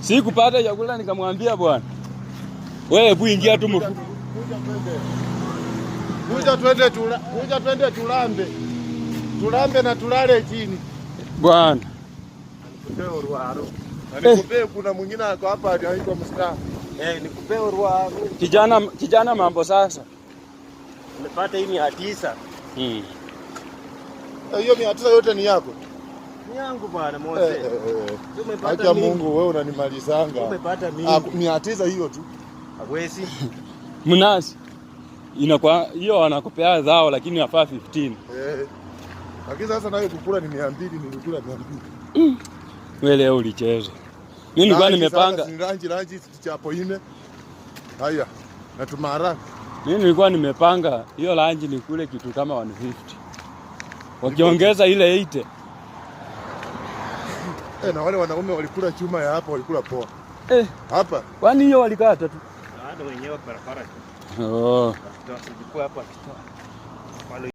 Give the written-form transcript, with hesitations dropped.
Sikupata chakula nikamwambia bwana. Wewe hebu ingia tu mfuko. Kuja twende tulambe. Tulambe na tulale chini. Bwana. Nikupeo ruaro. Nikupeo kuna mwingine ako hapa anaitwa Mstaa. Nikupeo ruaro. Kijana mambo sasa. Nimepata hii 900. Hiyo 900 yote ni yako? Ni yangu bwana Mose. Umepata nini? Mungu wewe unanimalizanga. Umepata nini? 900 hiyo tu. Hawezi. Mnasi. Inakuwa hiyo wanakupea zao lakini yafaa 15. Lakini sasa nayo kukula ni 200, nilikula 200. Wewe leo ulicheza. Mimi nilikuwa nimepanga. Lanji chapo ine. Haya. Na tumaraka. Mimi nilikuwa nimepanga hiyo lanji nikule kitu kama 150. Wakiongeza ile 80. Na wale wanaume walikula chuma ya hapa walikula poa. Hapa. Kwani hiyo walikata tu? Ndio wenyewe barabara. Oh. Tutachukua hapa.